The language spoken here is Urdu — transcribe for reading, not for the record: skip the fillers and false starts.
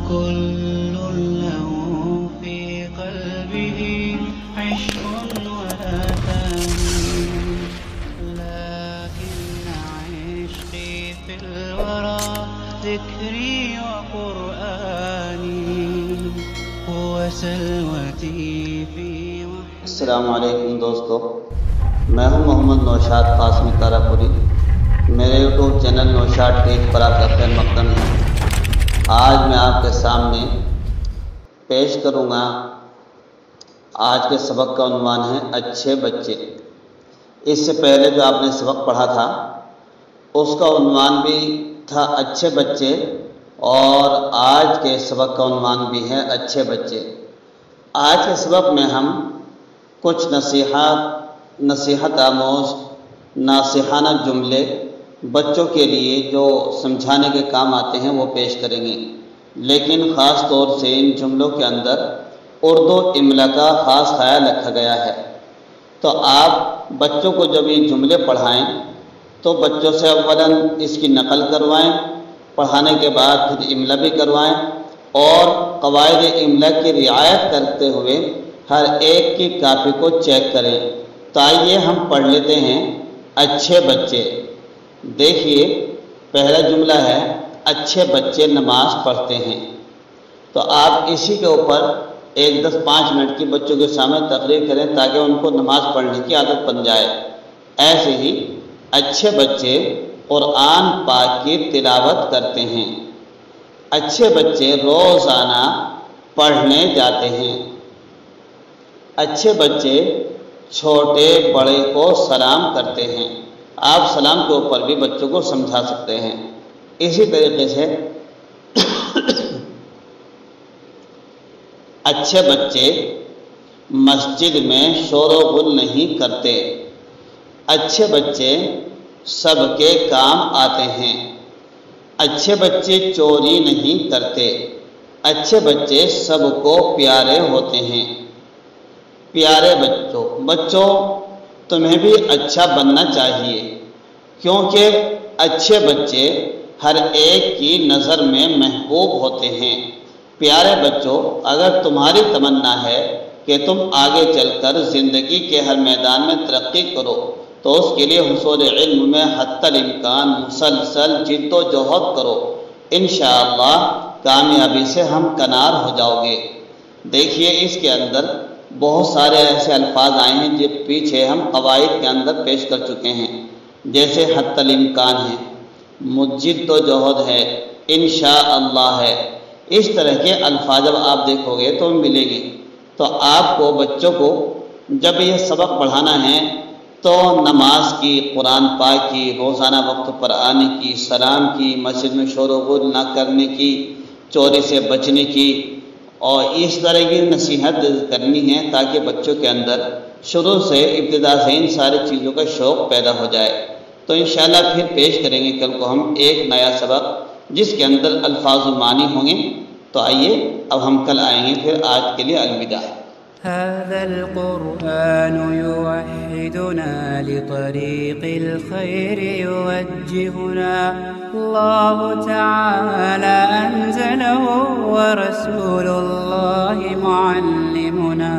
كل له في قلبه عشق ولا ثاني، لكن عشقي في الورى ذكري وقرآني، هو سلوتي في السلام علیکم دوستو، میں ہوں محمد نوشاد قاسمی تارا-پوری۔ میرے یوٹیوب چینل نوشاد ٹیک پر آپ کا خیر مقدم ہے۔ آج میں آپ کے سامنے پیش کروں گا آج کے سبق کا عنوان ہے اچھے بچے۔ اس سے پہلے جو آپ نے سبق پڑھا تھا اس کا عنوان بھی تھا اچھے بچے، اور آج کے سبق کا عنوان بھی ہے اچھے بچے۔ آج کے سبق میں ہم کچھ نصیحت آموز ناصحانہ جملے بچوں کے لیے جو سمجھانے کے کام آتے ہیں وہ پیش کریں گے، لیکن خاص طور سے ان جملوں کے اندر اردو املا کا خاص خیال رکھا گیا ہے۔ تو آپ بچوں کو جب یہ جملے پڑھائیں تو بچوں سے اولاً اس کی نقل کروائیں، پڑھانے کے بعد پھر املا بھی کروائیں، اور قواعد املا کی رعایت کرتے ہوئے ہر ایک کی کاپی کو چیک کریں۔ تو آئیے ہم پڑھ لیتے ہیں اچھے بچے۔ دیکھیے پہلا جملہ ہے اچھے بچے نماز پڑھتے ہیں۔ تو آپ اسی کے اوپر 5 منٹ کی بچوں کے سامنے تقریر کریں تاکہ ان کو نماز پڑھنے کی عادت بن جائے۔ ایسے ہی اچھے بچے قرآن پاک کی تلاوت کرتے ہیں۔ اچھے بچے روزانہ پڑھنے جاتے ہیں۔ اچھے بچے چھوٹے بڑے کو سلام کرتے ہیں۔ آپ سلام کے اوپر بھی بچوں کو سمجھا سکتے ہیں۔ اسی طریقے سے اچھے بچے مسجد میں شور و غل نہیں کرتے۔ اچھے بچے سب کے کام آتے ہیں۔ اچھے بچے چوری نہیں کرتے۔ اچھے بچے سب کو پیارے ہوتے ہیں۔ پیارے بچوں تمہیں بھی اچھا بننا چاہیے، کیونکہ اچھے بچے ہر ایک کی نظر میں محبوب ہوتے ہیں۔ پیارے بچوں، اگر تمہاری تمنا ہے کہ تم آگے چل کر زندگی کے ہر میدان میں ترقی کرو تو اس کے لیے حصول علم میں حتی الامکان مسلسل جد و جہد کرو۔ انشاءاللہ کامیابی سے ہمکنار ہو جاؤ گے۔ دیکھیے اس کے اندر بہت سارے ایسے الفاظ آئے ہیں جو پیچھے ہم قواعد کے اندر پیش کر چکے ہیں، جیسے حتی الامکان ہے، جد و جہد ہے، انشاءاللہ ہے۔ اس طرح کے الفاظ جب آپ دیکھو گے تو ملے گی۔ تو آپ کو بچوں کو جب یہ سبق پڑھانا ہے تو نماز کی، قرآن پاک کی، روزانہ وقت پر آنے کی، سلام کی، مسجد میں شور و غل نہ کرنے کی، چوری سے بچنے کی، اور اس طرح کی نصیحت کرنی ہے تاکہ بچوں کے اندر شروع سے ابتدا سے ان ساری چیزوں کا شوق پیدا ہو جائے۔ تو انشاءاللہ پھر پیش کریں گے کل کو ہم ایک نیا سبق جس کے اندر الفاظ و معنی ہوں گے۔ تو آئیے اب ہم کل آئیں گے، پھر آج کے لیے الوداع۔ هذا القرآن يوحدنا لطريق الخير يوجهنا، الله تعالى أنزله ورسول الله معلمنا،